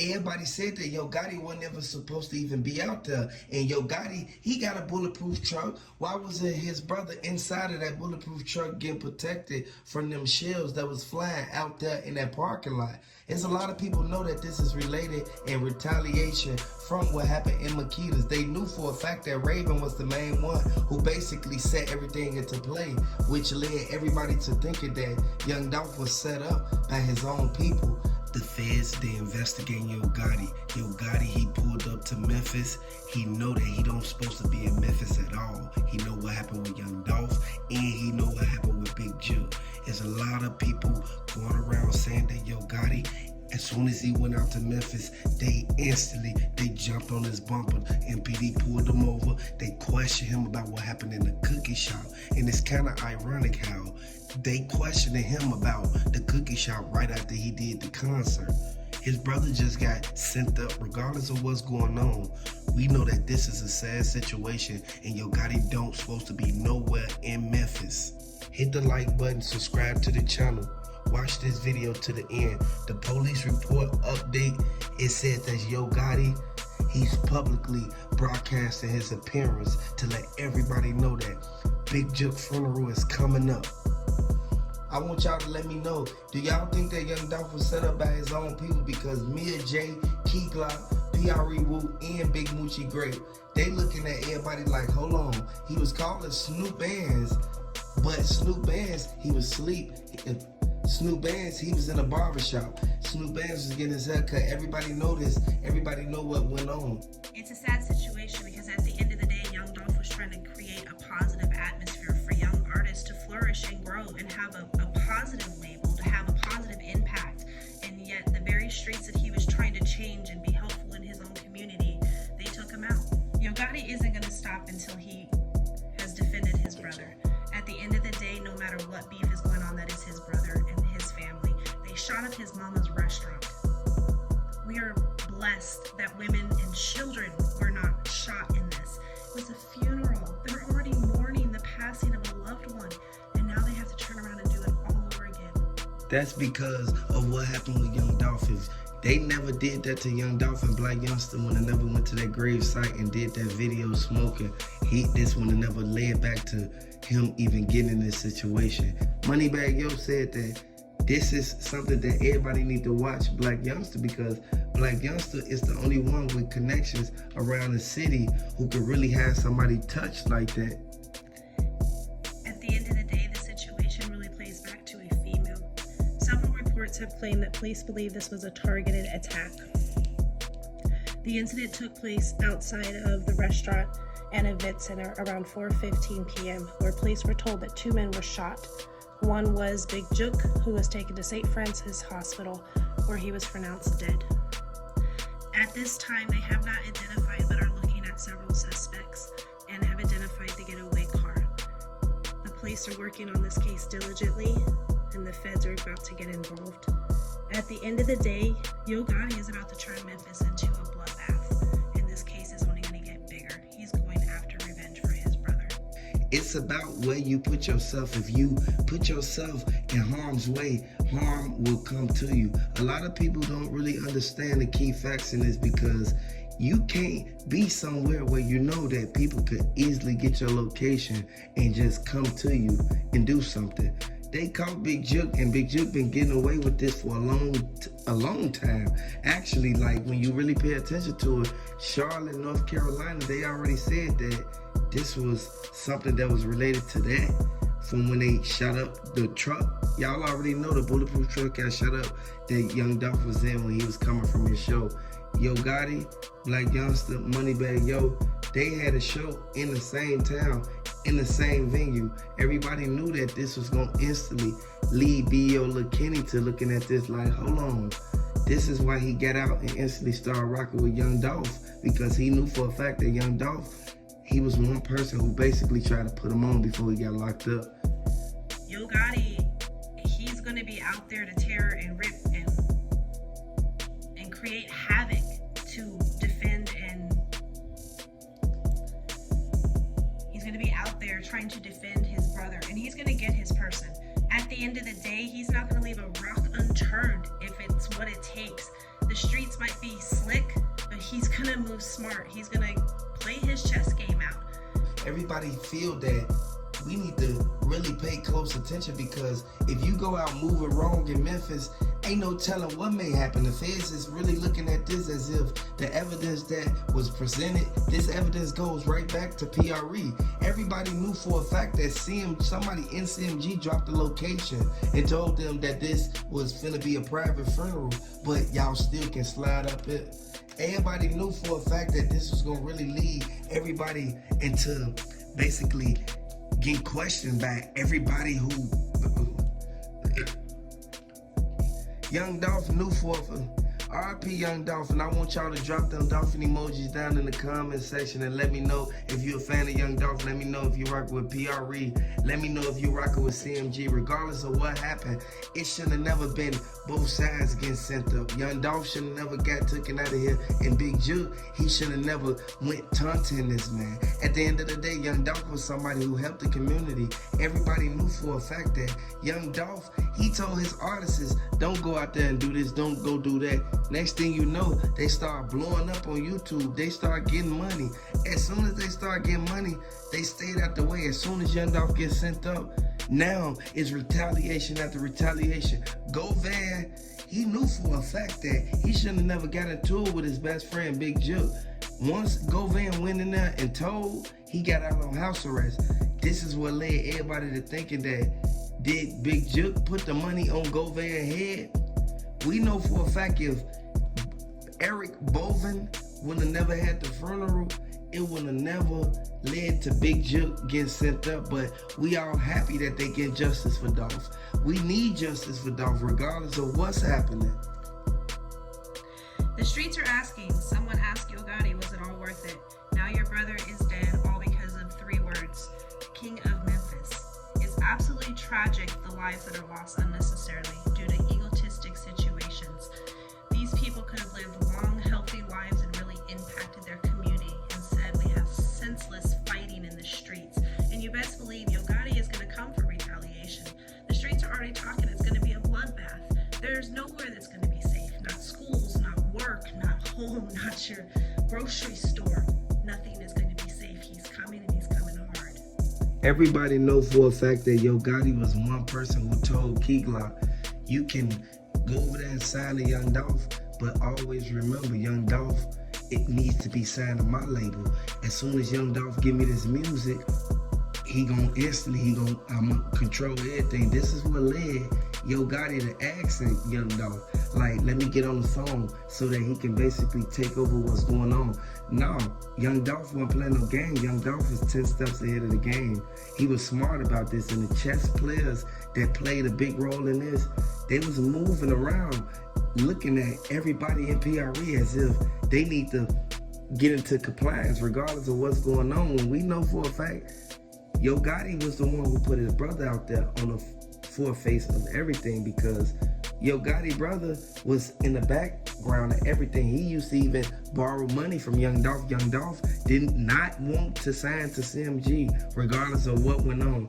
Everybody said that Yo Gotti wasn't ever supposed to even be out there. And Yo Gotti, he got a bulletproof truck. Why wasn't his brother inside of that bulletproof truck getting protected from them shells that was flying out there in that parking lot? There's a lot of people know that this is related in retaliation from what happened in Makeda's. They knew for a fact that Raven was the main one who basically set everything into play, which led everybody to thinking that Young Dolph was set up by his own people. The feds, they investigating Yo Gotti. Yo Gotti, he pulled up to Memphis. He know that he don't supposed to be in Memphis at all. He know what happened with Young Dolph, and he know what happened with Big Jook. There's a lot of people going around saying that Yo Gotti, as soon as he went out to Memphis, they jumped on his bumper. MPD pulled him over. They questioned him about what happened in the cookie shop. And it's kind of ironic how they questioning him about the cookie shop right after he did the concert. His brother just got sent up regardless of what's going on. We know that this is a sad situation and Yo Gotti don't supposed to be nowhere in Memphis. Hit the like button, subscribe to the channel. Watch this video to the end. The police report update, it said that Yo Gotti, he's publicly broadcasting his appearance to let everybody know that Big Jook funeral is coming up. I want y'all to let me know, do y'all think that Young Dolph was set up by his own people? Because Mia J, Key Glock, P.R.E. Wu, and Big Moochie Grape, they looking at everybody like, hold on, he was calling Snoop Bands, but Snoop Bands, he was asleep. Snoop Bands, he was in a barbershop. Snoop Bands was getting his hair cut. Everybody know this. Everybody know what went on. It's a sad situation because at the end of the day, Young Dolph was trying to create a positive atmosphere for young artists to flourish and grow and have a positive label, to have a positive impact. And yet the very streets that he was trying to change and be helpful in his own community, they took him out. Yo Gotti isn't going to stop until he has defended his brother. At the end of the day, no matter what beef is going on, that is his brother and his family. They shot up his mama's restaurant. We are blessed that women and children were not shot in this. It was a funeral. They were already mourning the passing of a loved one, and now they have to turn around and do it all over again. That's because of what happened with Young Dolph. They never did that to Young Dolph and Blac Youngsta when they never went to that grave site and did that video smoking. This one never led back to him even getting in this situation. Moneybag Yo said that this is something that everybody need to watch Blac Youngsta, because Blac Youngsta is the only one with connections around the city who could really have somebody touched like that. At the end of the day, the situation really plays back to a female. Several reports have claimed that police believe this was a targeted attack. The incident took place outside of the restaurant and event center around 4:15 p.m. where police were told that 2 men were shot. One was Big Jook, who was taken to St. Francis Hospital where he was pronounced dead. At this time, they have not identified but are looking at several suspects and have identified the getaway car. The police are working on this case diligently and the feds are about to get involved. At the end of the day, Yo Gotti is about to turn Memphis into a bloodbath, and this case is only going to get bigger. He's going after revenge for his brother. It's about where you put yourself. If you put yourself in harm's way, harm will come to you. A lot of people don't really understand the key facts in this, because you can't be somewhere where you know that people could easily get your location and just come to you and do something. They caught Big Jook, and Big Jook been getting away with this for a long time. Actually, like, when you really pay attention to it, Charlotte, North Carolina, they already said that this was something that was related to that from when they shot up the truck. Y'all already know the bulletproof truck got shot up that Young Dolph was in when he was coming from his show. Yo Gotti, Blac Youngsta, Moneybag Yo, they had a show in the same town, in the same venue. Everybody knew that this was gonna instantly lead B.O. Lil Kenny to looking at this like, hold on, this is why he got out and instantly started rocking with Young Dolph, because he knew for a fact that Young Dolph, he was one person who basically tried to put him on before he got locked up. Yo Gotti, he's gonna be out there to tear and rip and create havoc to defend, and he's gonna be out there trying to defend his brother, and he's gonna get his person. At the end of the day, he's not gonna leave a rock unturned if it's what it takes. The streets might be slick, but he's gonna move smart. He's gonna play his chess game out. Everybody feel that we need to really pay close attention, because if you go out moving wrong in Memphis, ain't no telling what may happen. The feds is really looking at this as if the evidence that was presented, this evidence goes right back to PRE. Everybody knew for a fact that somebody in CMG dropped the location and told them that this was finna be a private funeral, but y'all still can slide up it. Everybody knew for a fact that this was gonna really lead everybody into basically getting questioned by everybody who Young Dolph knew for RP Young Dolph, and I want y'all to drop them dolphin emojis down in the comment section and let me know if you're a fan of Young Dolph. Let me know if you rock with PRE. Let me know if you rocking with CMG. Regardless of what happened, it should have never been both sides getting sent up. Young Dolph should have never got taken out of here, and Big Jook, he should have never went taunting this man. At the end of the day, Young Dolph was somebody who helped the community. Everybody knew for a fact that Young Dolph, he told his artists, don't go out there and do this, don't go do that. Next thing you know, they start blowing up on YouTube. They start getting money. As soon as they start getting money, they stayed out the way. As soon as Young Dolph gets sent up, now it's retaliation after retaliation. Govan, he knew for a fact that he shouldn't have never got into it with his best friend, Big Jook. Once Govan went in there and told, he got out on house arrest. This is what led everybody to thinking that, did Big Jook put the money on Govan's head? We know for a fact if Eric Boven would have never had the funeral, it would have never led to Big Jook getting sent up. But we all happy that they get justice for Dolph. We need justice for Dolph regardless of what's happening. The streets are asking. Someone asked Yo Gotti, was it all worth it? Now your brother is dead, all because of 3 words. King of Memphis. It's absolutely tragic the lives that are lost unnecessarily due to egotistic situations. These people could have lived long, healthy lives and really impacted their community. Instead, we have senseless fighting in the streets. And you best believe Yo Gotti is going to come for retaliation. The streets are already talking it's going to be a bloodbath. There's nowhere that's going to be safe. Not schools, not work, not home, not your grocery store. Nothing is going to be safe. He's coming, and he's coming hard. Everybody know for a fact that Yo Gotti was one person who told Key Glock, you can go over there and sign to Young Dolph, but always remember, Young Dolph, it needs to be signed on my label. As soon as Young Dolph give me this music, I'm gonna control everything. This is what led Yo Gotti to asking Young Dolph, like, let me get on the phone so that he can basically take over what's going on. No, Young Dolph wasn't playing no game. Young Dolph was 10 steps ahead of the game. He was smart about this, and the chess players that played a big role in this, they was moving around looking at everybody in PRE as if they need to get into compliance regardless of what's going on. When we know for a fact, Yo Gotti was the one who put his brother out there on the foreface of everything, because Yo Gotti brother was in the background of everything. He used to even borrow money from Young Dolph. Young Dolph did not want to sign to CMG regardless of what went on.